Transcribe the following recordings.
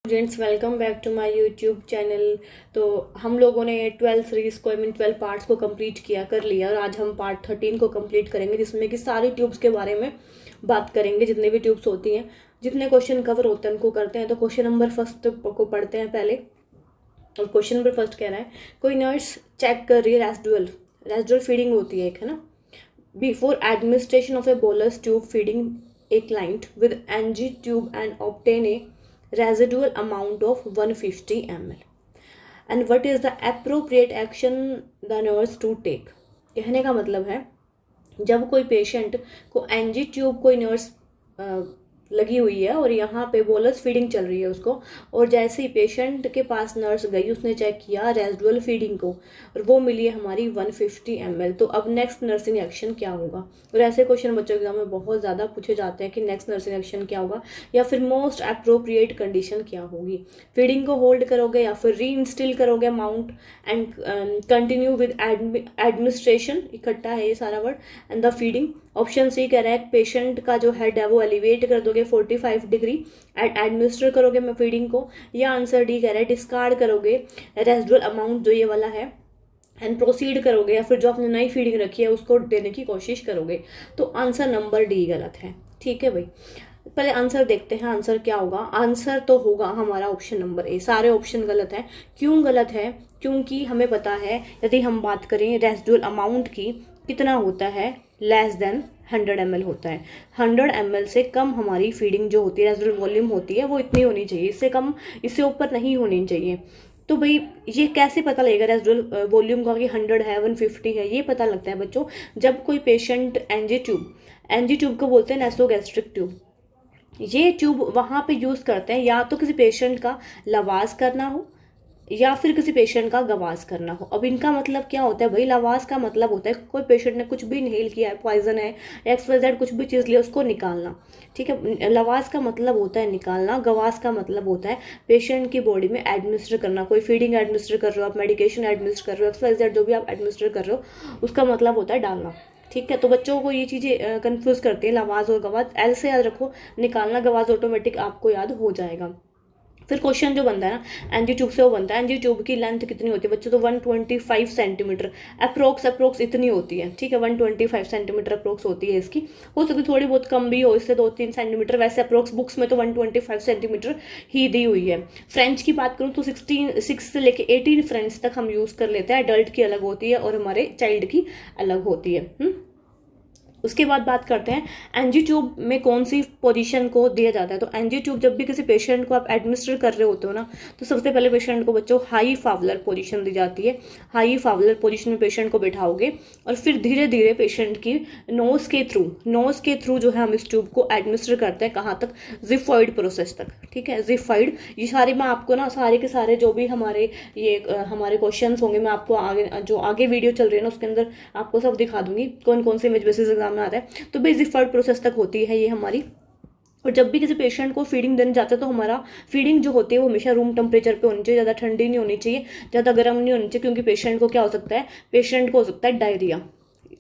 Students, welcome back to my YouTube channel. तो हम लोगों ने 12 सीरीज़ को 12 पार्ट्स को कंप्लीट कर लिया और आज हम पार्ट 13 को कंप्लीट करेंगे, जिसमें कि सारी ट्यूब्स के बारे में बात करेंगे। जितने भी ट्यूब्स होती हैं, जितने क्वेश्चन कवर होते हैं उनको करते हैं। तो क्वेश्चन नंबर फर्स्ट को पढ़ते हैं पहले। और क्वेश्चन नंबर फर्स्ट कह रहा है, कोई नर्स चेक कर रही है रेसिडुअल फीडिंग होती है एक, है ना। Before administration of a bolus tube feeding a client with NG tube and obtain a residual amount of 150 ml and what is the appropriate action the nurse to take। कहने का मतलब है, जब कोई पेशेंट को एनजी ट्यूब कोई nurse लगी हुई है और यहाँ पे बोलस फीडिंग चल रही है उसको, और जैसे ही पेशेंट के पास नर्स गई, उसने चेक किया रेसिडुअल फीडिंग को और वो मिली है हमारी 150 ml, तो अब नेक्स्ट नर्सिंग एक्शन क्या होगा। और ऐसे क्वेश्चन बच्चों एग्जाम में बहुत ज़्यादा पूछे जाते हैं कि नेक्स्ट नर्सिंग एक्शन क्या होगा या फिर मोस्ट अप्रोप्रिएट कंडीशन क्या होगी। फीडिंग को होल्ड करोगे या फिर री इंस्टिल करोगे mount and continue with administration, इकट्ठा है ये सारा word, and the feeding. Option C कह रहा है पेशेंट का जो हेड है वो एलिवेट कर दोगे 45 डिग्री एंड एडमिनिस्टर करोगे मैं फीडिंग को, या आंसर डी कह रहा है डिस्कार्ड करोगे रेसिडुअल अमाउंट जो ये वाला है एंड प्रोसीड करोगे, या फिर जो आपने नई फीडिंग रखी है उसको देने की कोशिश करोगे। तो आंसर नंबर डी गलत है। ठीक है भाई, पहले आंसर देखते हैं। आंसर क्या होगा? आंसर तो होगा हमारा ऑप्शन नंबर ए। सारे ऑप्शन गलत है। क्यों गलत है? क्योंकि हमें पता है, यदि हम बात करें रेसिडुअल अमाउंट की, कितना होता है, लेस देन 100 ml होता है। 100 ml से कम हमारी फीडिंग जो होती है, रेसिडुअल वॉल्यूम होती है, वो इतनी होनी चाहिए, इससे कम, इससे ऊपर नहीं होनी चाहिए। तो भाई ये कैसे पता लगेगा रेसिडुअल वॉल्यूम का कि 100 है 150 है? ये पता लगता है बच्चों, जब कोई पेशेंट एनजी ट्यूब को बोलते हैं नेसोगैस्ट्रिक ट्यूब, ये ट्यूब वहाँ पे यूज़ करते हैं या तो किसी पेशेंट का लवाज करना हो या फिर किसी पेशेंट का गवास करना हो। अब इनका मतलब क्या होता है भाई? लवास का मतलब होता है कोई पेशेंट ने कुछ भी इनहेल किया है, पॉइजन है, XYZ कुछ भी चीज़ लिया, उसको निकालना। ठीक है, लवास का मतलब होता है निकालना, गवास का मतलब होता है पेशेंट की बॉडी में एडमिनिस्टर करना। कोई फीडिंग एडमिनिस्टर कर रहे हो आप, मेडिकेशन एडमिनिस्टर कर रहे हो, XYZ जो भी आप एडमिनिस्टर कर रहे हो, उसका मतलब होता है डालना। ठीक है, तो बच्चों को ये चीज़ें कंफ्यूज करती है, लवाज और गवाज। एल से याद रखो, निकालना गवाज ऑटोमेटिक आपको याद हो जाएगा। फिर क्वेश्चन जो बनता है ना एनजी ट्यूब से, वो बनता है एनजी ट्यूब की लेंथ कितनी होती है बच्चों? तो 125 सेंटीमीटर अप्रोक्स इतनी होती है। ठीक है, 125 सेंटीमीटर अप्रोक्स होती है इसकी। हो सकती थोड़ी बहुत कम भी हो, इससे 2-3 सेंटीमीटर, वैसे अप्रोक्स बुक्स में तो 125 सेंटीमीटर ही दी हुई है। फ्रेंच की बात करूँ तो 6 से लेके 18 फ्रेंच तक हम यूज़ कर लेते हैं। एडल्ट की अलग होती है और हमारे चाइल्ड की अलग होती है। उसके बाद बात करते हैं एनजी ट्यूब में कौन सी पोजीशन को दिया जाता है। तो एनजी ट्यूब जब भी किसी पेशेंट को आप एडमिनिस्टर कर रहे होते हो ना, तो सबसे पहले पेशेंट को बच्चों हाई फावलर पोजीशन दी जाती है। हाई फावलर पोजीशन में पेशेंट को बैठाओगे और फिर धीरे धीरे पेशेंट की नोज के थ्रू जो है हम इस ट्यूब को एडमिनिस्टर करते हैं। कहाँ तक? जिफॉइड प्रोसेस तक। ठीक है, जिफॉइड। ये सारे मैं आपको ना, सारे के सारे जो भी हमारे हमारे क्वेश्चन होंगे, मैं आपको आगे वीडियो चल रही है ना, उसके अंदर आपको सब दिखा दूंगी कौन कौन से इमेज बेसिस एग्जाम में आता है। तो बेसिक फर्ड प्रोसेस तक होती है ये हमारी। और जब भी किसी पेशेंट को फीडिंग देने जाते हैं तो हमारा फीडिंग जो होती है वो हमेशा रूम टेम्परेचर पे होनी चाहिए, ज़्यादा ठंडी नहीं होनी चाहिए, ज़्यादा गर्म नहीं होनी चाहिए, क्योंकि पेशेंट को क्या हो सकता है? पेशेंट को हो सकता है डायरिया,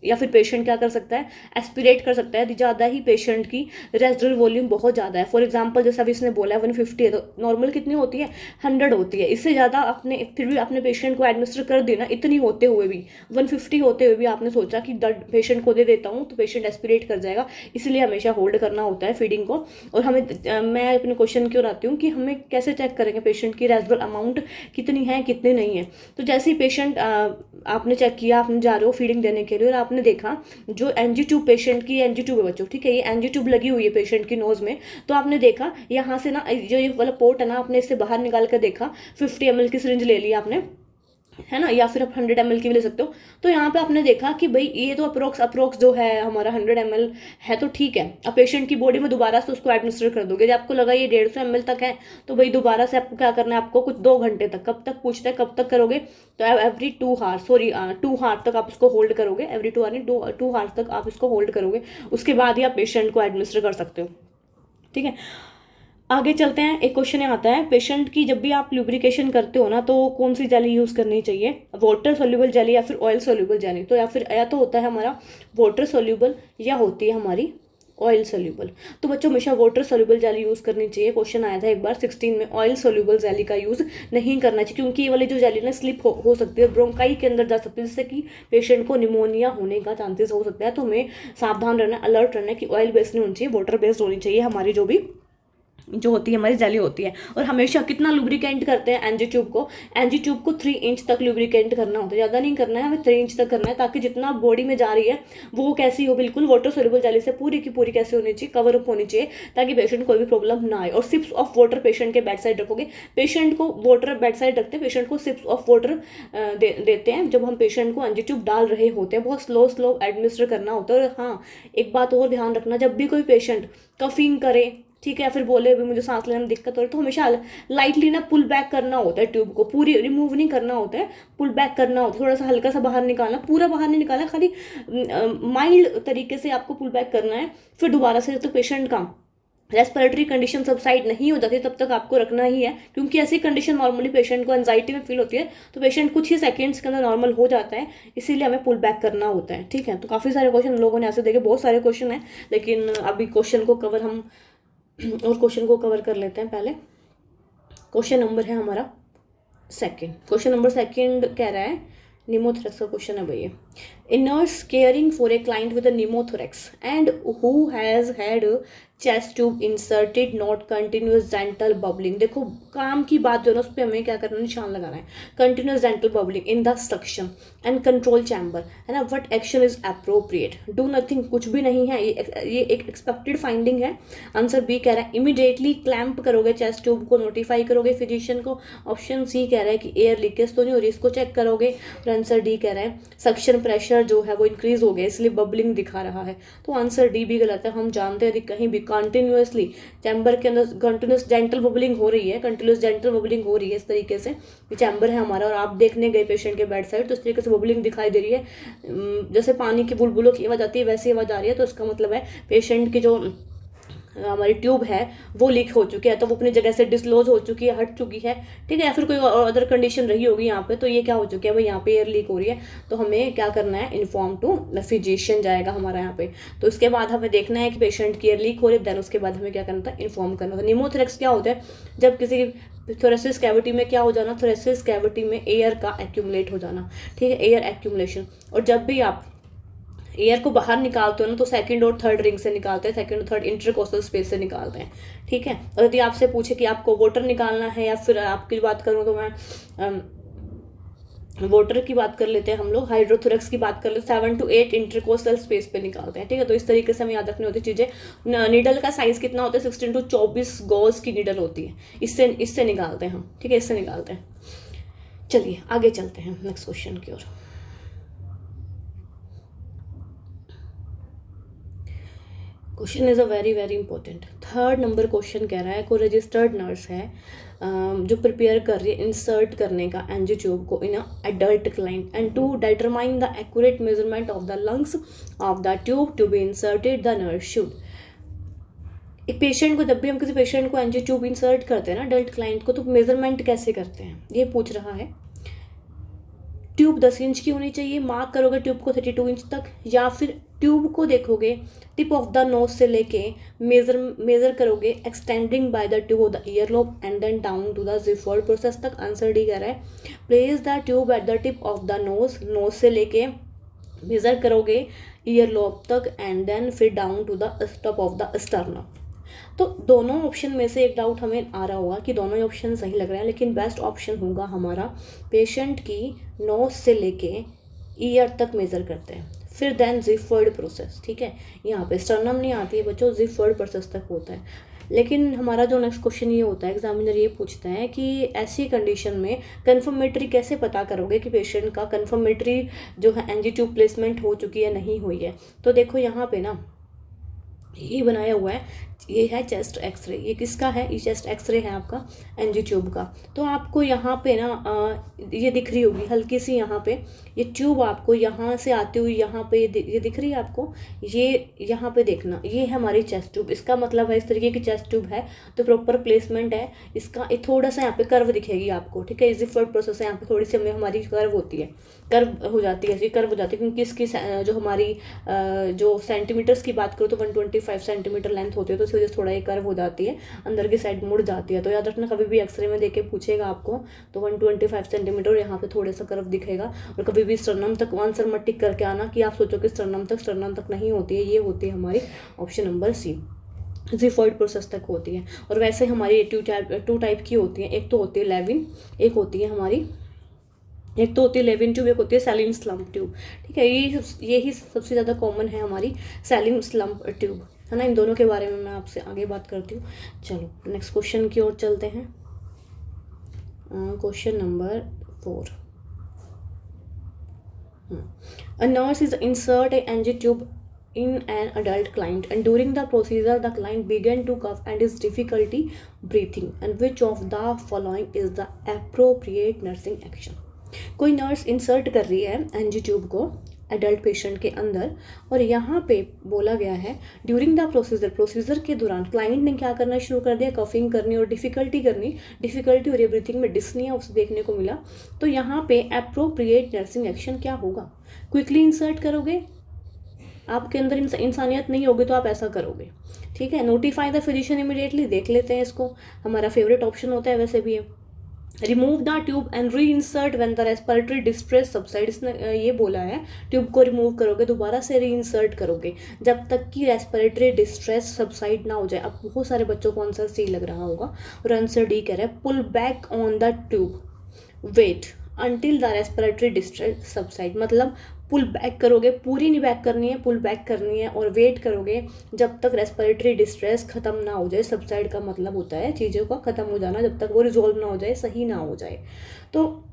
या फिर पेशेंट क्या कर सकता है? एस्पिरेट कर सकता है। ज़्यादा ही पेशेंट की रेसिडुअल वॉल्यूम बहुत ज़्यादा है। फॉर एग्जांपल जैसा अभी इसने बोला है 150 है, तो नॉर्मल कितनी होती है? 100 होती है। इससे ज़्यादा आपने फिर भी अपने पेशेंट को एडमिनिस्टर कर देना, इतनी होते हुए भी, 150 होते हुए भी आपने सोचा कि पेशेंट को दे देता हूँ तो पेशेंट एस्पिरेट कर जाएगा, इसलिए हमेशा होल्ड करना होता है फीडिंग को। और हमें मैं अपने क्वेश्चन क्यों आती हूँ कि हमें कैसे चेक करेंगे पेशेंट की रेसिडुअल अमाउंट कितनी है कितनी नहीं है। तो जैसे ही पेशेंट आपने चेक किया, आपने जा रहे हो फीडिंग देने के लिए और आपने देखा जो एनजी ट्यूब पेशेंट की एनजी ट्यूब है बच्चों, ठीक है, ये एनजी ट्यूब लगी हुई है पेशेंट की नोज में, तो आपने देखा यहाँ से ना जो ये वाला पोर्ट है ना, आपने इससे बाहर निकाल कर देखा, 50 ml की सिरिंज ले ली आपने, है ना, या फिर आप 100 ml की भी ले सकते हो। तो यहाँ पे आपने देखा कि भाई ये तो अप्रोक्स जो है हमारा 100 ml है, तो ठीक है। अब पेशेंट की बॉडी में दोबारा से उसको एडमिनिस्टर कर दोगे। जब आपको लगा ये 150 ml तक है, तो भाई दोबारा से आपको क्या करना है? आपको कुछ 2 घंटे तक, कब तक पूछते हैं, कब तक करोगे? तो एवरी 2 आवर्स तक आप इसको होल्ड करोगे। एवरी 2 आवर्स तक आप इसको होल्ड करोगे, उसके बाद ही आप पेशेंट को एडमिनिस्टर कर सकते हो। ठीक है, आगे चलते हैं। एक क्वेश्चन आता है, पेशेंट की जब भी आप ल्यूब्रिकेशन करते हो ना, तो कौन सी जेली यूज करनी चाहिए? वाटर सोल्यूबल जेली या फिर ऑयल सोल्यूबल जेली? तो या तो होता है हमारा वाटर सोल्यूबल या होती है हमारी ऑयल सोल्यूबल। तो बच्चों हमेशा वाटर सोल्यूबल जेली यूज़ करनी चाहिए। क्वेश्चन आया था एक बार 16 में, ऑयल सोल्यूबल जेली का यूज़ नहीं करना चाहिए क्योंकि ये वाली जो जेली ना स्लिप हो सकती है, ब्रोंकाई के अंदर जा सकती है, जिससे कि पेशेंट को निमोनिया होने का चांसेस हो सकता है। तो हमें सावधान रहना, अलर्ट रहना कि ऑयल बेस्ड नहीं होनी चाहिए, वाटर बेस्ड होनी चाहिए हमारी जो होती है हमारी जेली होती है। और हमेशा कितना लुब्रिकेंट करते हैं एनजी ट्यूब को 3 इंच तक लुब्रिकेंट करना होता है, ज़्यादा नहीं करना है, हमें 3 इंच तक करना है, ताकि जितना बॉडी में जा रही है वो कैसी हो, बिल्कुल वाटर सोल्यूबल जेली से पूरी की पूरी कैसे होनी चाहिए, कवर अप होनी चाहिए, ताकि पेशेंट को कोई भी प्रॉब्लम ना आए। और सिप्स ऑफ वाटर पेशेंट के बेड साइड रखोगे, पेशेंट को वाटर बेड साइड रखते हैं, पेशेंट को सिप्स ऑफ वाटर देते हैं जब हम पेशेंट को एनजी ट्यूब डाल रहे होते हैं। बहुत स्लो एडमिनिस्टर करना होता है। और हाँ, एक बात और ध्यान रखना, जब भी कोई पेशेंट कफिंग करे, ठीक है, फिर बोले अभी मुझे सांस लेने में दिक्कत हो रही है, तो हमेशा लाइटली ना पुल बैक करना होता है, ट्यूब को पूरी रिमूव नहीं करना होता है, पुल बैक करना होता है, थोड़ा सा हल्का सा बाहर निकालना, पूरा बाहर नहीं निकालना, खाली माइल्ड तरीके से आपको पुल बैक करना है। फिर दोबारा से जब तक पेशेंट का रेस्पिरेटरी कंडीशन सबसाइड नहीं हो जाती तब तक आपको रखना ही है, क्योंकि ऐसी कंडीशन नॉर्मली पेशेंट को एंजाइटी में फील होती है, तो पेशेंट कुछ ही सेकंड्स के अंदर नॉर्मल हो जाता है, इसीलिए हमें पुल बैक करना होता है। ठीक है, तो काफ़ी सारे क्वेश्चन लोगों ने ऐसे देखे, बहुत सारे क्वेश्चन हैं, लेकिन अभी क्वेश्चन को कवर कर लेते हैं। पहले क्वेश्चन नंबर है हमारा क्वेश्चन नंबर सेकंड कह रहा है, निमोथोरेक्स का क्वेश्चन है भैया। A nurse caring for a client with a pneumothorax and who has had a chest tube inserted, not continuous gentle bubbling। देखो काम की बात जो है ना, उस पर हमें क्या करना है, निशान लगाना है। Continuous gentle bubbling in the suction and control chamber, है ना। What action is appropriate, do nothing, कुछ भी नहीं है, ये एक एक्सपेक्टेड फाइंडिंग है। आंसर बी कह रहा है इमीडिएटली क्लैंप करोगे चेस्ट ट्यूब को, नोटिफाई करोगे फिजिशियन को। ऑप्शन सी कह रहा है कि एयर लीकेज तो नहीं हो रही, इसको चेक करोगे। और आंसर डी कह रहा है सक्शन प्रेशर जो है वो इंक्रीज हो गया, इसलिए बबलिंग दिखा रहा है। तो आंसर डी भी गलत है। हम जानते हैं कहीं भी कंटिन्यूसली चैम्बर के अंदर कंटिन्यूस जेंटल बबलिंग हो रही है, इस तरीके से ये चैम्बर है हमारा, और आप देखने गए पेशेंट के बेड साइड, तो इस तरीके से बबलिंग दिखाई दे रही है, जैसे पानी की बुलबुलों की आवाज आती है वैसी आवाज आ रही है। तो इसका मतलब है पेशेंट की जो हमारी ट्यूब है वो लीक हो चुकी है, तो वो अपनी जगह से डिसलॉज हो चुकी है, हट चुकी है। ठीक है, या फिर कोई अदर कंडीशन रही होगी यहाँ पे, तो ये क्या हो चुकी है भाई, यहाँ पे एयर लीक हो रही है, तो हमें क्या करना है, इन्फॉर्म टू फिजिशियन जाएगा हमारा यहाँ पे। तो इसके बाद हमें देखना है कि पेशेंट की एयर लीक हो रही है, देन उसके बाद हमें क्या करना था, इन्फॉर्म करना था। निमोथोरेक्स क्या होता है, जब किसी थोरेसिस कैविटी में क्या हो जाना, थोरेसिस कैविटी में एयर का एक्यूमुलेट हो जाना। ठीक है, एयर एक्यूमुलेशन। और जब भी आप एयर को बाहर निकालते हो ना, तो सेकंड और थर्ड रिंग से निकालते हैं, सेकंड और थर्ड इंटरकोस्टल स्पेस से निकालते हैं। ठीक है, और यदि आपसे पूछे कि आपको वाटर निकालना है, या फिर आपकी बात करूँ तो मैं वाटर की बात कर लेते हैं, हम लोग हाइड्रोथोरेक्स की बात कर लेते हैं, 7 to 8 इंटरकोस्टल स्पेस पे निकालते हैं। ठीक है, तो इस तरीके से हमें याद रखनी होती चीज़ें। नीडल का साइज कितना होता है, 16 to 24 गॉज की नीडल होती है, इससे निकालते हैं हम। ठीक है, इससे निकालते हैं। चलिए आगे चलते हैं नेक्स्ट क्वेश्चन की ओर। Question is a very very important. Third number question कह रहा है, कोई रजिस्टर्ड नर्स है जो प्रिपेयर कर रही है इंसर्ट करने का एनजी ट्यूब को in adult client, and to determine the accurate measurement of the lungs of the tube to be inserted, the nurse should. एक पेशेंट को, जब भी हम किसी पेशेंट को एनजी ट्यूब इंसर्ट करते हैं ना अडल्ट क्लाइंट को, तो मेजरमेंट कैसे करते हैं ये पूछ रहा है। ट्यूब 10 इंच की होनी चाहिए, मार्क करोगे ट्यूब को 32 इंच तक, या फिर ट्यूब को देखोगे टिप ऑफ द नोज से लेके मेजर करोगे extending by the tube of the ear lobe and then down to the xiphoid process तक। आंसर डी कह रहा है place the tube at the tip of the nose से लेके measure करोगे ईयर लोब तक, एंड देन फिर down to the top of the sternum. तो दोनों ऑप्शन में से एक डाउट हमें आ रहा होगा कि दोनों ही ऑप्शन सही लग रहे हैं, लेकिन बेस्ट ऑप्शन होगा हमारा पेशेंट की नोज से लेके ईयर तक मेजर करते हैं, फिर देन जिफर्ड प्रोसेस। ठीक है, यहाँ पे स्टर्नम नहीं आती है बच्चों, जिफर्ड प्रोसेस तक होता है। लेकिन हमारा जो नेक्स्ट क्वेश्चन ये होता है, एग्जामिनर ये पूछता है कि ऐसी कंडीशन में कन्फर्मेटरी कैसे पता करोगे कि पेशेंट का कन्फर्मेटरी जो है एनजी ट्यूब प्लेसमेंट हो चुकी है नहीं हुई है। तो देखो यहाँ पे ना ये बनाया हुआ है ये है चेस्ट एक्सरे। ये किसका है? ये चेस्ट एक्सरे है आपका एनजी ट्यूब का। तो आपको यहाँ पे ना ये दिख रही होगी हल्की सी, यहाँ पे ये ट्यूब आपको यहाँ से आती हुई यहाँ पे ये दिख रही है आपको। ये यहाँ पे देखना, ये है हमारी चेस्ट ट्यूब। इसका मतलब है इस तरीके की चेस्ट ट्यूब है तो प्रॉपर प्लेसमेंट है इसका। थोड़ा सा यहाँ पे कर्व दिखेगी आपको, ठीक है। इजी फ्लोट प्रोसेस है, यहाँ पे थोड़ी सी हमारी कर्व होती है, कर्व हो जाती है, ऐसी कर्व हो जाती है, क्योंकि इसकी जो हमारी जो सेंटीमीटर्स की बात करो तो 125 सेंटीमीटर लेंथ होती है, तो इस वजह से थोड़ा ये कर्व हो जाती है, अंदर की साइड मुड़ जाती है। तो याद रखना, कभी भी एक्सरे में देके पूछेगा आपको तो 125 सेंटीमीटर यहाँ पे थोड़ा सा कर्व दिखेगा। और कभी भी स्टर्नम तक आंसर मत टिक करके आना कि आप सोचो कि स्टर्नम तक नहीं होती है, ये होती है हमारी option number C, xiphoid process तक होती है। और वैसे हमारी टू टाइप की होती है, एक तो होती है लेविन, एक होती है लेविन ट्यूब, एक होती है सैलिन स्लम्प ट्यूब, ठीक है। यही सबसे ज़्यादा कॉमन है हमारी सैलिन स्लम्प ट्यूब, है ना। इन दोनों के बारे में मैं आपसे आगे बात करती हूँ। चलो नेक्स्ट क्वेश्चन की ओर चलते हैं। Question number 4। A nurse is insert a NG tube in an adult client, and during the procedure the client began to cough and is difficulty breathing, and which of the following is the appropriate nursing action? कोई nurse insert कर रही है NG tube को adult patient के अंदर, और यहाँ पे बोला गया है ड्यूरिंग द प्रोसीजर के दौरान क्लाइंट ने क्या करना शुरू कर दिया? कफिंग करनी और डिफिकल्टी हो रही है, ब्रीथिंग में डिस्निया उसे देखने को मिला। तो यहाँ पे अप्रोप्रिएट नर्सिंग एक्शन क्या होगा? क्विकली इंसर्ट करोगे, आपके अंदर इंसानियत नहीं होगी तो आप ऐसा करोगे, ठीक है। नोटिफाई द फिजिशियन इमीडिएटली, देख लेते हैं इसको, हमारा फेवरेट ऑप्शन होता है वैसे भी है। Remove the tube and re insert when the respiratory distress subside, इसने ये बोला है ट्यूब को रिमूव करोगे, दोबारा से री इंसर्ट करोगे जब तक कि रेस्पिरेटरी डिस्ट्रेस सबसाइड ना हो जाए। अब बहुत सारे बच्चों को आंसर सी लग रहा होगा, और आंसर डी कह रहा है pull back on the tube, wait until the respiratory distress subside. मतलब पुल बैक करोगे, पूरी नहीं बैक करनी है, पुल बैक करनी है, और वेट करोगे जब तक रेस्पिरेटरी डिस्ट्रेस खत्म ना हो जाए। सबसाइड का मतलब होता है चीज़ों का खत्म हो जाना, जब तक वो रिजॉल्व ना हो जाए, सही ना हो जाए। तो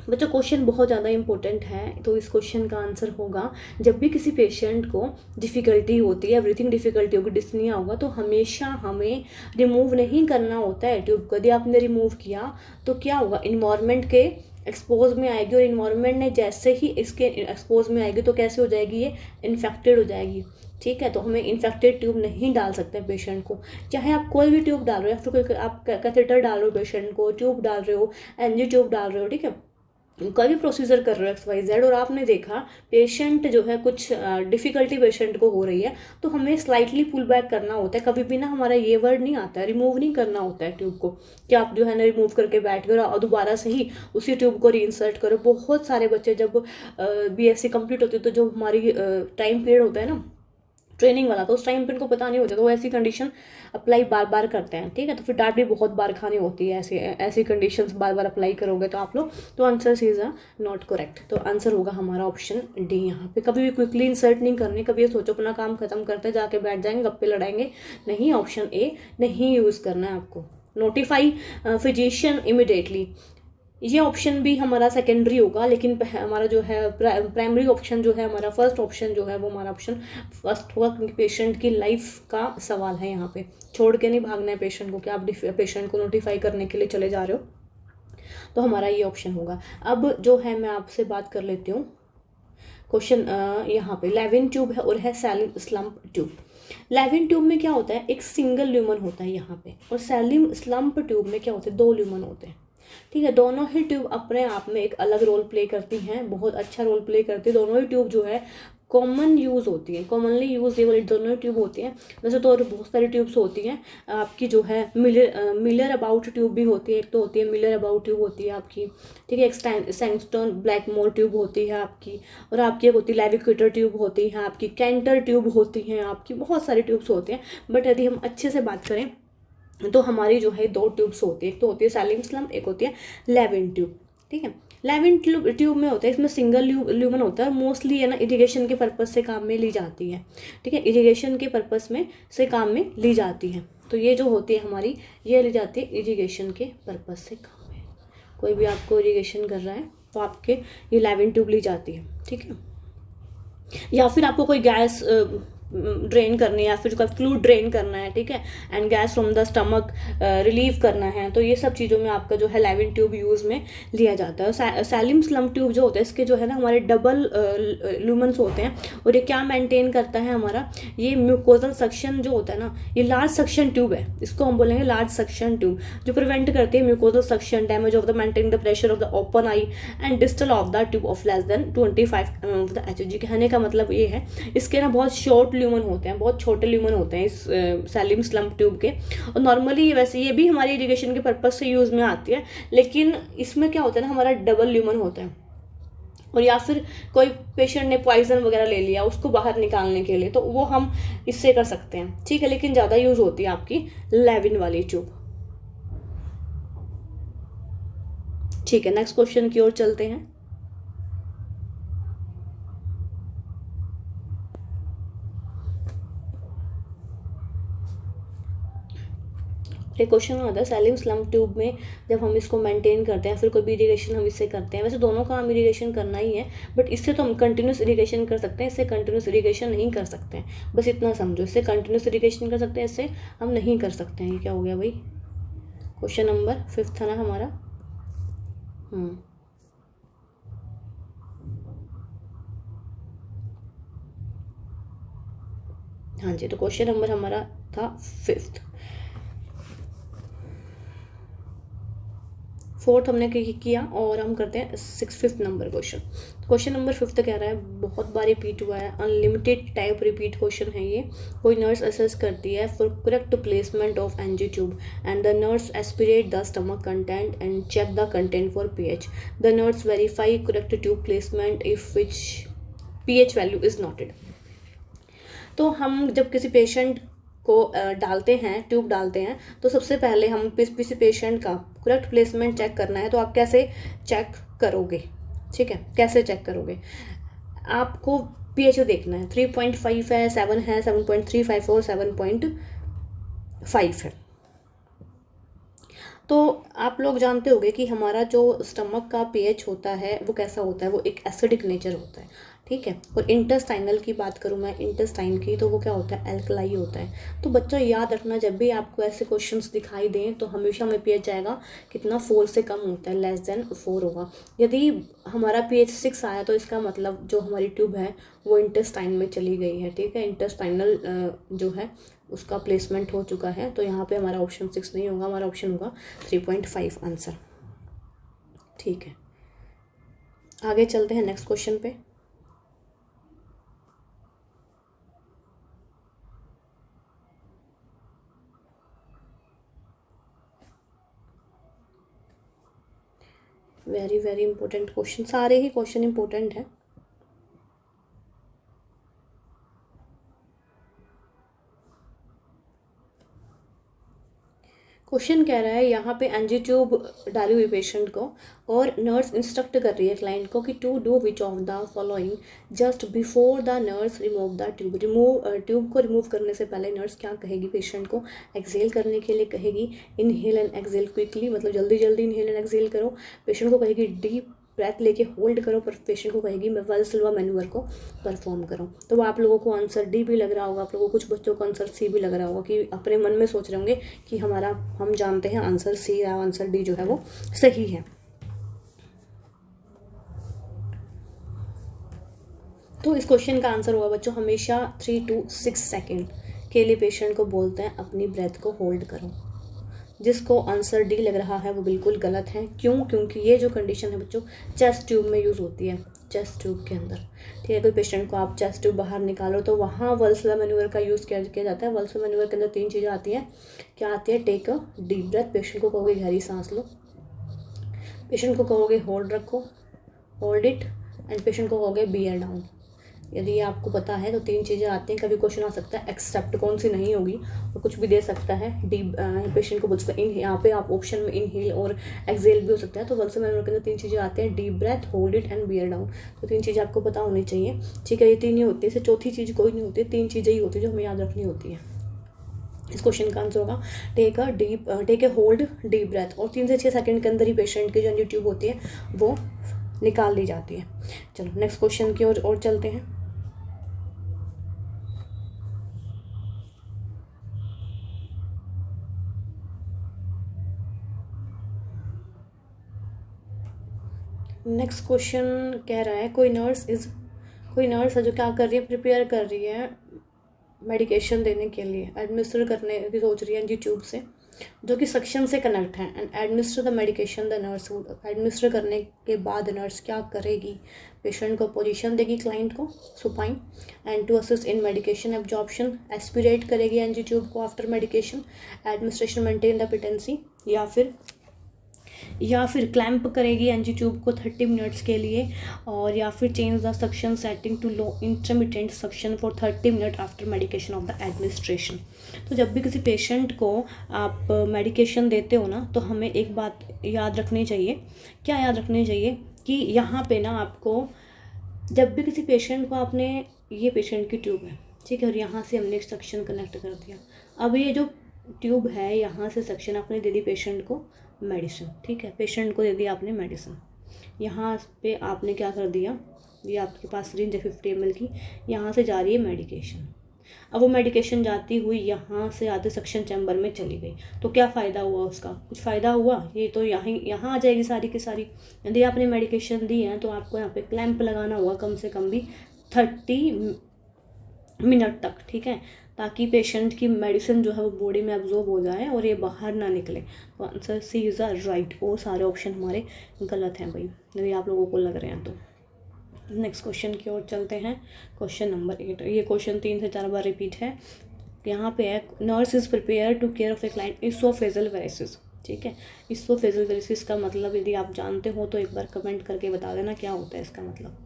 बच्चों क्वेश्चन बहुत ज़्यादा इंपॉर्टेंट है। तो इस क्वेश्चन का आंसर होगा, जब भी किसी पेशेंट को डिफ़िकल्टी होती है, ब्रीथिंग डिफ़िकल्टी होगी, डिस्निया होगा, तो हमेशा हमें रिमूव नहीं करना होता है ट्यूब को। यदि आपने रिमूव किया तो क्या होगा? इन्वायरमेंट के एक्सपोज में आएगी, और इन्वायरमेंट ने जैसे ही इसके एक्सपोज में आएगी तो कैसे हो जाएगी? ये इन्फेक्टेड हो जाएगी, ठीक है। तो हमें इन्फेक्टेड ट्यूब नहीं डाल सकते पेशेंट को, चाहे आप कोई भी ट्यूब डाल रहे हो, या फिर कोई आप कैथेटर डाल रहे हो पेशेंट को, ट्यूब डाल रहे हो, एनजी ट्यूब डाल रहे हो, ठीक है, कोई भी प्रोसीजर कर रहे हो XYZ, और आपने देखा पेशेंट जो है कुछ डिफिकल्टी पेशेंट को हो रही है, तो हमें स्लाइटली पुल बैक करना होता है। कभी भी ना हमारा ये वर्ड नहीं आता है, रिमूव नहीं करना होता है ट्यूब को, कि आप जो है ना रिमूव करके बैठ गए और दोबारा से ही उसी ट्यूब को रीइंसर्ट करो। बहुत सारे बच्चे जब BSc कंप्लीट होती है, तो जो हमारी टाइम पीरियड होता है ना ट्रेनिंग वाला, तो उस टाइम पे इनको पता नहीं होता, तो वो ऐसी कंडीशन अप्लाई बार बार करते हैं, ठीक है। तो फिर डांट भी बहुत बार खानी होती है, ऐसी कंडीशंस बार बार अप्लाई करोगे तो आप लोग। तो आंसर इज नॉट करेक्ट। तो आंसर होगा हमारा ऑप्शन डी। यहाँ पे कभी भी क्विकली इंसर्ट नहीं करनी, कभी ये सोचो अपना काम खत्म करते जाके बैठ जाएंगे, गप्पे लड़ाएंगे, नहीं, ऑप्शन ए नहीं यूज़ करना है आपको। नोटिफाई फिजिशियन इमिडिएटली, ये ऑप्शन भी हमारा सेकेंडरी होगा, लेकिन हमारा जो है प्राइमरी ऑप्शन जो है, हमारा फर्स्ट ऑप्शन जो है वो हमारा ऑप्शन फर्स्ट होगा, क्योंकि पेशेंट की लाइफ का सवाल है। यहाँ पे छोड़ के नहीं भागना है पेशेंट को, कि आप पेशेंट को नोटिफाई करने के लिए चले जा रहे हो, तो हमारा ये ऑप्शन होगा। अब जो है मैं आपसे बात कर लेती हूँ क्वेश्चन, यहाँ पे लेविन ट्यूब है और है सैलिन स्लम्प ट्यूब। लेविन ट्यूब में क्या होता है? एक सिंगल ल्यूमन होता है यहाँ पे, और सैलिन स्लम्प ट्यूब में क्या होता है? 2 ल्यूमन होते हैं, ठीक है। दोनों ही ट्यूब अपने आप में एक अलग रोल प्ले करती हैं, बहुत अच्छा रोल प्ले करती है। दोनों ही ट्यूब जो है कॉमन यूज़ होती है, कॉमनली यूज ये वाली दोनों ही ट्यूब होती हैं। वैसे तो और बहुत सारी ट्यूब्स होती हैं आपकी, जो है मिलर अबाउट ट्यूब भी होती है, एक तो होती है मिलर अबाउट ट्यूब होती है आपकी, ठीक है। एक सैंगस्टोन ब्लैकमोर ट्यूब होती है आपकी, और आपकी एक होती है लेविक्यूटर ट्यूब होती है आपकी, कैंटर ट्यूब होती हैं आपकी, बहुत सारी ट्यूब्स होती हैं। बट यदि हम अच्छे से बात करें तो हमारी जो है 2 ट्यूब्स होती है, एक तो होती है सैलिन स्लम्प, एक होती है लेविन ट्यूब, ठीक है। लेविन ट्यूब में होता है, इसमें सिंगल ल्यूमन होता है, और मोस्टली है ना इरिगेशन के पर्पज़ से काम में ली जाती है, ठीक है। इरिगेशन के पर्पज़ में से काम में ली जाती है। तो ये जो होती है हमारी, ये ली जाती है इरिगेशन के पर्पज़ से काम में। कोई भी आपको इरिगेशन कर रहा है तो आपके ये लेविन ट्यूब ली जाती है, ठीक है। या फिर आपको कोई गैस ड्रेन करनी है या फिर फ्लूइड ड्रेन करना है, ठीक है, and gas from the stomach relieve करना है, तो ये सब चीज़ों में आपका जो है लेविन ट्यूब यूज़ में लिया जाता है। सैलिम स्लम्प ट्यूब जो होता है इसके जो है ना हमारे डबल लूमेंस होते हैं, और ये क्या मेंटेन करता है हमारा, ये म्यूकोजल सक्शन जो होता है ना, ये लार्ज सक्शन ट्यूब है, इसको हम बोलेंगे लार्ज सक्शन ट्यूब, जो प्रिवेंट करती है mucosal suction, damage of the maintaining the pressure of the open I and distal of the tube of less than 25 mm of the HG। कहने का मतलब ये है इसके ना बहुत शॉर्ट ल्यूमन होते हैं, बहुत छोटे ल्यूमन होते हैं इस सैलिम स्लम्प ट्यूब के, और नॉर्मली वैसे ये भी हमारी इरिगेशन के पर्पज से यूज़ में आती है, लेकिन इसमें क्या होता है ना हमारा डबल ल्यूमन होता है, और या फिर कोई पेशेंट ने पॉइजन वगैरह ले लिया उसको बाहर निकालने के लिए, तो वो हम इससे कर सकते हैं, ठीक है, लेकिन ज़्यादा यूज़ होती है आपकी लेविन वाली ट्यूब। ठीक है, नेक्स्ट क्वेश्चन की ओर चलते हैं। एक क्वेश्चन आता है सैलिम स्लम्प ट्यूब में जब हम इसको मेंटेन करते हैं, फिर कोई भी इरिगेशन हम इससे करते हैं, वैसे दोनों का हम इरिगेशन करना ही है, बट इससे तो हम कंटिन्यूस इरिगेशन कर सकते हैं, इससे कंटिन्यूस इरिगेशन नहीं कर सकते हैं, बस इतना समझो, इससे कंटिन्यूस इरिगेशन कर सकते हैं, इससे हम नहीं कर सकते हैं। ये क्या हो गया भाई, क्वेश्चन नंबर 5 था ना हमारा। हाँ जी, तो क्वेश्चन नंबर हमारा था 5th। 4th हमने किया, और हम करते हैं 5th number question. Question number 5 कह रहा है, बहुत बार रिपीट हुआ है, अनलिमिटेड टाइप रिपीट क्वेश्चन है ये। कोई नर्स असेस करती है for correct placement of NG tube and the nurse aspirate the stomach content and check the content for pH। The nurse verify correct tube placement if which pH value is noted. तो हम जब किसी patient को डालते हैं, tube डालते हैं, तो सबसे पहले हम किसी पेशेंट का करेक्ट प्लेसमेंट चेक करना है, तो आप कैसे चेक करोगे, ठीक है, कैसे चेक करोगे, आपको pH देखना है, 3.5 है, 7 है, 7.35 और 7.5 है। तो आप लोग जानते होंगे कि हमारा जो स्टमक का pH होता है वो कैसा होता है, वो एक एसिडिक नेचर होता है, ठीक है, और इंटेस्टाइनल की बात करूँ मैं, इंटेस्टाइन की, तो वो क्या होता है, एल्कलाई होता है। तो बच्चों याद रखना, जब भी आपको ऐसे क्वेश्चंस दिखाई दें तो हमेशा हमें pH जाएगा कितना, 4 से कम होता है, लेस देन 4 होगा। यदि हमारा pH 6 आया तो इसका मतलब जो हमारी ट्यूब है वो इंटेस्टाइन में चली गई है, ठीक है, इंटेस्टाइनल जो है उसका प्लेसमेंट हो चुका है, तो यहाँ पे हमारा ऑप्शन 6 नहीं होगा, हमारा ऑप्शन होगा 3.5 आंसर। ठीक है, आगे चलते हैं नेक्स्ट क्वेश्चन पे। वेरी वेरी इंपॉर्टेंट क्वेश्चन, सारे ही क्वेश्चन इंपॉर्टेंट है। क्वेश्चन कह रहा है यहाँ पे NG ट्यूब डाली हुई पेशेंट को, और नर्स इंस्ट्रक्ट कर रही है क्लाइंट को कि to do which of the following just before the nurse remove the tube. Tube को रिमूव करने से पहले नर्स क्या कहेगी पेशेंट को, एक्सेल करने के लिए कहेगी, इनहेल एंड एक्सेल क्विकली, मतलब जल्दी जल्दी इनहेल एंड एक्सेल करो। पेशेंट को कहेगी डीप ब्रेथ लेके होल्ड करो, पर पेशेंट को कहेगी वाल्सलेवा मैन्यूवर को परफॉर्म करो। तो आप लोगों को आंसर डी भी लग रहा होगा, आप लोगों को कुछ बच्चों को आंसर सी भी लग रहा होगा, कि अपने मन में सोच रहे होंगे कि हम जानते हैं आंसर सी या आंसर डी जो है वो सही है। तो इस क्वेश्चन का आंसर होगा बच्चों हमेशा 3 to 6 सेकेंड के लिए पेशेंट को बोलते हैं अपनी ब्रेथ को होल्ड करो। जिसको आंसर डी लग रहा है वो बिल्कुल गलत है। क्यों? क्योंकि ये जो कंडीशन है बच्चों चेस्ट ट्यूब में यूज़ होती है, चेस्ट ट्यूब के अंदर, ठीक है। कोई पेशेंट को आप चेस्ट ट्यूब बाहर निकालो तो वहाँ वाल्सलेवा मैन्यूवर का यूज़ किया जाता है। वाल्सलेवा मैन्यूवर के अंदर 3 चीज़ें आती हैं। क्या आती है? Take a deep breath, patient को कहोगे गहरी सांस लो, पेशेंट को कहोगे होल्ड रखो, होल्ड इट, एंड पेशेंट को कहोगे बियर डाउन। यदि आपको पता है तो 3 चीज़ें आती हैं। कभी क्वेश्चन आ सकता है एक्सेप्ट कौन सी नहीं होगी, तो कुछ भी दे सकता है। डीप पेशेंट को बोल सकता है इन, यहाँ पे आप ऑप्शन में इनहेल और एक्सेल भी हो सकता है। तो वाल्सलेवा मैन्यूवर के अंदर 3 चीज़ें आती हैं, deep breath, hold it and bear down. तो 3 चीज़ें आपको पता होनी चाहिए, ठीक है। ये 3 ही होती है, इससे चौथी चीज़ कोई नहीं होती, 3 चीज़ें ही होती है जो हमें याद रखनी होती है। इस क्वेश्चन का आंसर होगा take a hold deep breath, और 3 से 6 सेकंड के अंदर ही पेशेंट की जो ट्यूब होती है वो निकाल ली जाती है। चलो नेक्स्ट क्वेश्चन की ओर चलते हैं। नेक्स्ट क्वेश्चन कह रहा है कोई नर्स है जो क्या कर रही है, प्रिपेयर कर रही है मेडिकेशन देने के लिए, एडमिनिस्टर करने की सोच रही है एनजी ट्यूब से जो कि सक्शन से कनेक्ट है, and administer the medication the nurse. Administer करने के बाद नर्स क्या करेगी, पेशेंट को पोजीशन देगी क्लाइंट को supine, and to assist in medication absorption, aspirate करेगी एनजी ट्यूब को after medication, administration maintain the patency, या फिर क्लैंप करेगी एनजी ट्यूब को 30 मिनट्स के लिए, और या फिर change the suction setting to low intermittent suction for 30 minute after medication of the administration. तो जब भी किसी पेशेंट को आप मेडिकेशन देते हो ना, तो हमें एक बात याद रखनी चाहिए। क्या याद रखनी चाहिए कि यहाँ पे ना आपको जब भी किसी पेशेंट को आपने, ये पेशेंट की ट्यूब है, ठीक है, और यहाँ से हमने एक सक्शन कनेक्ट कर दिया। अब ये जो ट्यूब है यहाँ से सक्शन आपने दे दी पेशेंट को मेडिसिन, ठीक है, पेशेंट को दे दिया आपने मेडिसिन। यहाँ पे आपने क्या कर दिया, ये आपके पास सिरिंज है 50 ml की, यहाँ से जा रही है मेडिकेशन। अब वो मेडिकेशन जाती हुई यहाँ से आते सक्शन चैम्बर में चली गई, तो क्या फ़ायदा हुआ उसका, कुछ फ़ायदा हुआ, ये तो यहाँ आ जाएगी सारी की सारी। यदि आपने मेडिकेशन दी है तो आपको यहाँ पे क्लैंप लगाना होगा कम से कम भी 30 मिनट तक, ठीक है, ताकि पेशेंट की मेडिसिन जो है वो बॉडी में एब्जॉर्ब हो जाए और ये बाहर ना निकले। तो answer C is a right. वो सारे ऑप्शन हमारे गलत हैं भाई, यदि आप लोगों को लग रहे हैं तो। नेक्स्ट क्वेश्चन की ओर चलते हैं, क्वेश्चन नंबर 8। ये क्वेश्चन 3 से 4 बार रिपीट है। यहाँ पे है nurse is prepare to care of a client esophageal varices, ठीक है। इसोफेजल वेरिसिस का मतलब यदि आप जानते हो तो एक बार कमेंट करके बता देना क्या होता है इसका मतलब।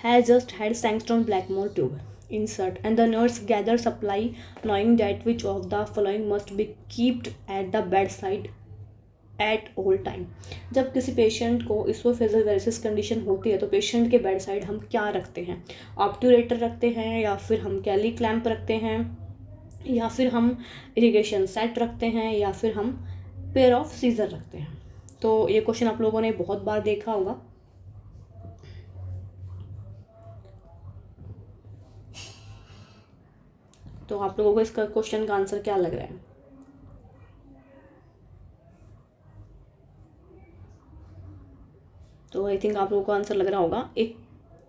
Has just had Sangstrom Blackmore tube insert and the nurse gathers supply knowing that which of the following must be kept at the bedside at all time। जब किसी पेशेंट को इसोफेजल वेरिसिस कंडीशन होती है तो पेशेंट के bed side हम क्या रखते हैं, ऑब्ट्यूरेटर रखते हैं, या फिर हम कैली क्लैंप रखते हैं, या फिर हम इरिगेशन सेट रखते हैं, या फिर हम पेयर ऑफ सीजर रखते हैं। तो ये क्वेश्चन आप लोगों ने बहुत बार देखा होगा। तो आप लोगों को इसका क्वेश्चन का आंसर क्या लग रहा है? तो आई थिंक आप लोगों को आंसर लग रहा होगा एक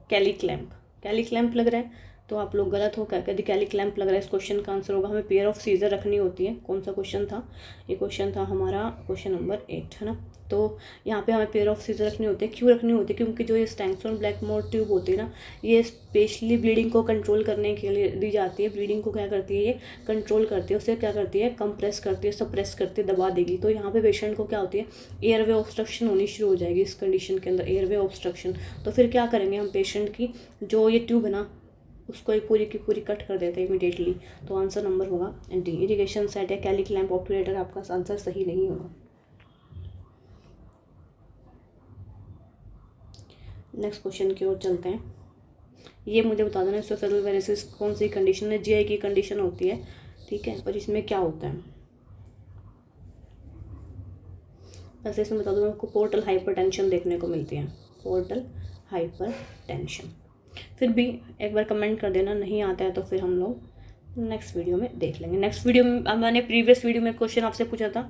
कैली क्लैंप लग रहा है। तो आप लोग गलत हो, यदि कैली क्लैंप लग रहा है इस क्वेश्चन का आंसर होगा हमें पेयर ऑफ सीजर रखनी होती है। कौन सा क्वेश्चन था ये? क्वेश्चन था हमारा क्वेश्चन नंबर 8, है ना। तो यहाँ पे हमें पेयर ऑफ सीजर रखनी होती है। क्यों रखनी होती है? क्योंकि जो ये स्टैंगस्ट्रॉम ब्लैकमोर ट्यूब होती है ना, ये स्पेशली ब्लीडिंग को कंट्रोल करने के लिए दी जाती है। ब्लीडिंग को क्या करती है, ये कंट्रोल करती है, उसे क्या करती है, कंप्रेस करती है, सप्रेस करती है, दबा देगी। तो यहाँ पे पेशेंट को क्या होती है, एयरवे ऑब्स्ट्रक्शन होनी शुरू हो जाएगी इस कंडीशन के अंदर, एयरवे ऑब्स्ट्रक्शन। तो फिर क्या करेंगे हम, पेशेंट की जो ये ट्यूब है ना उसको एक पूरी की पूरी कट कर देते हैं इमीडिएटली। तो आंसर नंबर होगा डी, इरिगेशन सेट या कैली क्लैंप ऑब्ट्यूरेटर आपका आंसर सही नहीं होगा। नेक्स्ट क्वेश्चन की ओर चलते हैं। ये मुझे बता देना इसोफेजल वेरिसिस कौन सी कंडीशन है, जीआई की कंडीशन होती है, ठीक है, और इसमें क्या होता है। वैसे इसमें बता दूँ आपको पोर्टल हाइपरटेंशन देखने को मिलती है, पोर्टल हाइपरटेंशन। फिर भी एक बार कमेंट कर देना, नहीं आता है तो फिर हम लोग नेक्स्ट वीडियो में देख लेंगे। नेक्स्ट वीडियो में मैंने प्रीवियस वीडियो में क्वेश्चन आपसे पूछा था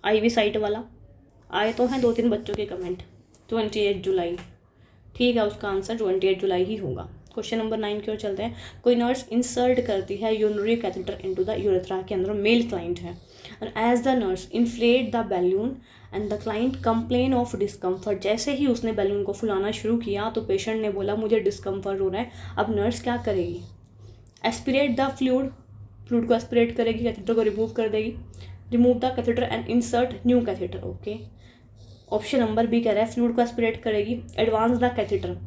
आईवी साइट वाला, आए तो हैं 2-3 बच्चों के कमेंट। 28 जुलाई, ठीक है, उसका आंसर 28 जुलाई ही होगा। क्वेश्चन नंबर 9 की ओर चलते हैं। कोई नर्स इंसर्ट करती है urinary catheter into the urethra के अंदर, मेल क्लाइंट है, और as the nurse inflate the balloon and the client complain of discomfort. जैसे ही उसने बैलून को फुलाना शुरू किया तो पेशेंट ने बोला मुझे डिस्कम्फर्ट हो रहा है। अब नर्स क्या करेगी, एस्पिरेट द फ्लूइड को एस्पिरेट करेगी, कैथेटर को रिमूव कर देगी, remove the catheter and insert new catheter. Okay, option number B कह रहा है फ्लूइड को एस्पिरेट करेगी, advance the catheter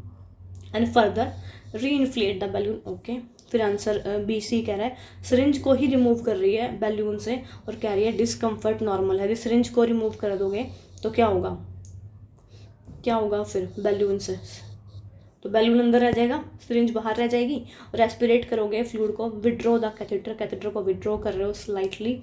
and further reinflate the balloon. Okay, फिर आंसर बी सी कह रहा है सिरिंज को ही रिमूव कर रही है बैलून से और कह रही है डिस्कम्फर्ट नॉर्मल है। यदि सिरिंज को रिमूव कर दोगे तो क्या होगा, क्या होगा फिर बैलून से, तो बैलून अंदर रह जाएगा, सिरिंज बाहर रह जाएगी, और एस्पिरेट करोगे फ्लूइड को, विड्रॉ द कैथेटर, कैथेटर को विड्रॉ कर रहे हो स्लाइटली,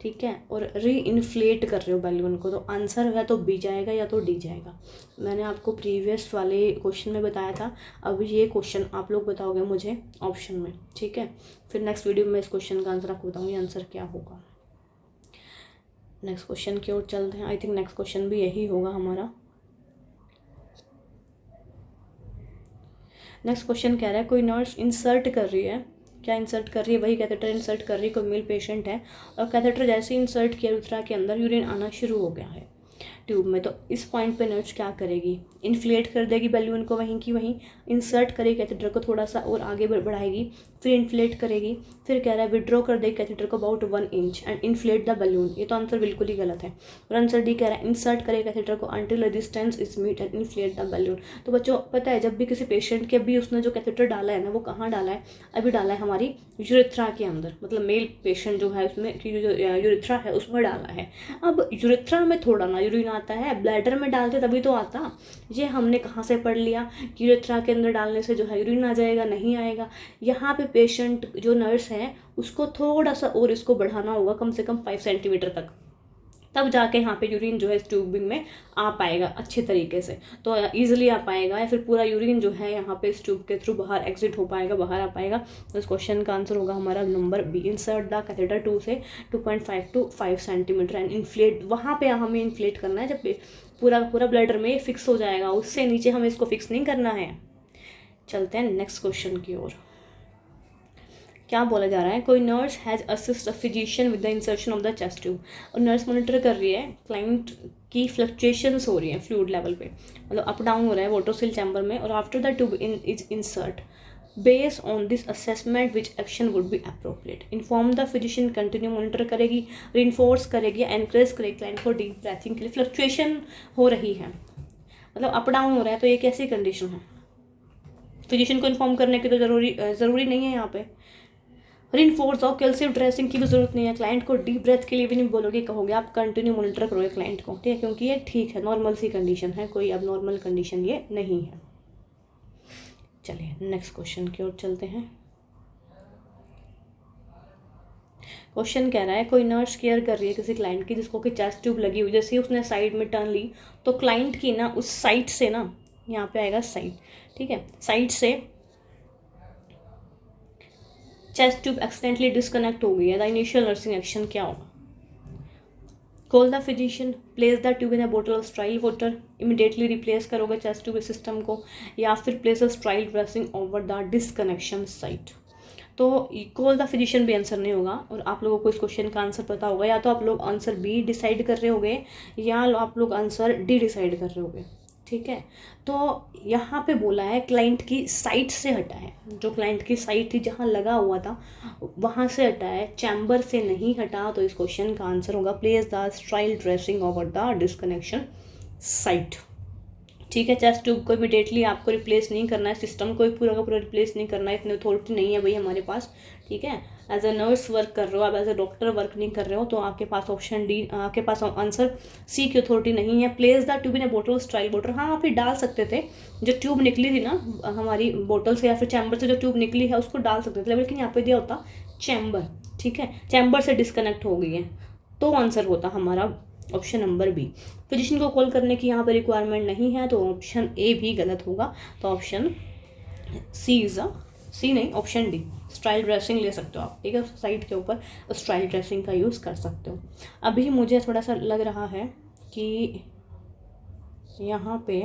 ठीक है, और री इन्फ्लेट कर रहे हो बैलून को। तो आंसर या तो बी जाएगा या तो डी जाएगा। मैंने आपको प्रीवियस वाले क्वेश्चन में बताया था, अब ये क्वेश्चन आप लोग बताओगे मुझे ऑप्शन में, ठीक है। फिर नेक्स्ट वीडियो में इस क्वेश्चन का आंसर आपको बताऊंगी आंसर क्या होगा। नेक्स्ट क्वेश्चन की ओर चलते हैं। आई थिंक नेक्स्ट क्वेश्चन भी यही होगा हमारा। नेक्स्ट क्वेश्चन कह रहा है कोई नर्स इंसर्ट कर रही है, क्या इंसर्ट कर रही है, वही कैथेटर इंसर्ट कर रही है, कोई मेल पेशेंट है और कैथेटर जैसे ही इंसर्ट किया यूरेथ्रा के अंदर यूरिन आना शुरू हो गया है ट्यूब में। तो इस पॉइंट पे नर्स क्या करेगी, इन्फ्लेट कर देगी बैलून को वहीं की वहीं, इंसर्ट करेगी कैथेटर को थोड़ा सा और आगे बढ़ाएगी, फिर इन्फ्लेट करेगी, फिर कह रहा है विड्रॉ कर देगी कैथेटर को about 1 inch and inflate the balloon. ये तो आंसर बिल्कुल ही गलत है। और आंसर डी कह रहा है इंसर्ट करेगी कैथेटर को until resistance is meet and inflate the balloon. तो बच्चों पता है जब भी किसी पेशेंट के भी उसने जो कैथेटर डाला है ना वो कहाँ डाला है, अभी डाला है हमारी यूरेथ्रा के अंदर, मतलब मेल पेशेंट जो है उसमें जो यूरेथ्रा है उसमें डाला है। अब यूरेथ्रा में थोड़ा ना यूरिन आता है, ब्लैडर में डालते तभी तो आता। ये हमने कहाँ से पढ़ लिया कि यूरेथ्रा के अंदर डालने से जो है यूरिन आ जाएगा, नहीं आएगा। यहाँ पे पेशेंट जो नर्स है उसको थोड़ा सा और इसको बढ़ाना होगा कम से कम 5 सेंटीमीटर तक, तब जाके यहाँ पे यूरिन जो है इस ट्यूबिंग में आ पाएगा अच्छे तरीके से, तो ईजिली आ पाएगा, या फिर पूरा यूरिन जो है यहाँ पे इस ट्यूब के थ्रू बाहर एग्जिट हो पाएगा, बाहर आ पाएगा। तो इस क्वेश्चन का आंसर होगा हमारा number B, insert the catheter 2 से 2.5 to 5 सेंटीमीटर एंड इन्फ्लेट। वहाँ पे हमें इन्फ्लेट करना है जब पूरा ब्लैडर में फिक्स हो जाएगा, उससे नीचे हमें इसको फिक्स नहीं करना है। चलते हैं नेक्स्ट क्वेश्चन की ओर। क्या बोला जा रहा है, कोई nurse has assist a physician with the insertion of the chest tube. और नर्स मॉनिटर कर रही है क्लाइंट की फ्लक्चुएशंस हो रही है फ्लूइड लेवल पे, मतलब अप डाउन हो रहा है वाटरसेल चैम्बर में, और after the tube is insert based on this assessment which action would be appropriate. Inform the physician, continue monitor करेगी, रिइंफोर्स करेगी, एनकरेज करेगी क्लाइंट को डीप ब्रीथिंग के लिए। फ्लक्चुएशन हो रही है मतलब अप डाउन हो रहा है, तो ये कैसी कंडीशन है, फिजिशियन को इन्फॉर्म करने की तो ज़रूरी नहीं है यहाँ पे। रिइंफोर्स और कैल्शियम ड्रेसिंग की भी जरूरत नहीं है, क्लाइंट को डीप ब्रेथ के लिए भी नहीं बोलोगे, कहोगे आप कंटिन्यू मॉनिटर करोगे क्लाइंट को, ठीक है, क्योंकि ये ठीक है, नॉर्मल सी कंडीशन है, कोई अब नॉर्मल कंडीशन ये नहीं है। चलिए नेक्स्ट क्वेश्चन की ओर चलते हैं। क्वेश्चन कह रहा है कोई नर्स केयर कर रही है किसी क्लाइंट की जिसको कि चेस्ट ट्यूब लगी हुई, जैसे ही उसने साइड में टर्न ली तो क्लाइंट की ना उस साइड से ना, यहाँ पे आएगा साइड, ठीक है, साइड से चेस्ट ट्यूब एक्सीडेंटली डिस्कनेक्ट हो गई है। द इनिशियल नर्सिंग एक्शन क्या होगा, call the physician, place the tube in a bottle of स्ट्राइल water, immediately replace करोगे चेस्ट ट्यूब सिस्टम को, या फिर place a स्ट्राइल dressing over the disconnection site. तो कॉल द फिजिशियन भी आंसर नहीं होगा, और आप लोगों को इस क्वेश्चन का आंसर पता होगा, या तो आप लोग आंसर बी डिसाइड कर रहे होगे या आप लोग आंसर डी डिसाइड कर रहे होगे, ठीक है। तो यहाँ पे बोला है क्लाइंट की साइट से हटा है, जो क्लाइंट की साइट थी जहाँ लगा हुआ था वहाँ से हटा है, चैम्बर से नहीं हटा। तो इस क्वेश्चन का आंसर होगा place the स्ट्राइल dressing over the disconnection site, ठीक है। चेस्ट ट्यूब को इमीडिएटली आपको रिप्लेस नहीं करना है, सिस्टम को पूरा का पूरा रिप्लेस नहीं करना है, इतनी अथॉरिटी नहीं है भाई हमारे पास, ठीक है। एज अ नर्स वर्क कर रहे हो आप, एज अ डॉक्टर वर्क नहीं कर रहे हो, तो आपके पास ऑप्शन डी, आपके पास आंसर सी की अथॉरिटी नहीं है। Place the tube in A bottle स्ट्राइल water, हाँ आप ही डाल सकते थे, जो ट्यूब निकली थी ना हमारी बोतल से या फिर चैम्बर से जो ट्यूब निकली है उसको डाल सकते थे, लेकिन यहाँ पे दिया होता चैम्बर, ठीक है, चैम्बर से डिस्कनेक्ट हो गई है, तो आंसर होता हमारा ऑप्शन नंबर बी। फिजिशियन को कॉल करने की यहाँ पर रिक्वायरमेंट नहीं है, तो ऑप्शन ए भी गलत होगा। तो ऑप्शन सी इज सी नहीं, ऑप्शन डी, स्ट्राइल ड्रेसिंग ले सकते हो आप, ठीक है, साइड के ऊपर स्ट्राइल ड्रेसिंग का यूज़ कर सकते हो। अभी मुझे थोड़ा सा लग रहा है कि यहाँ पे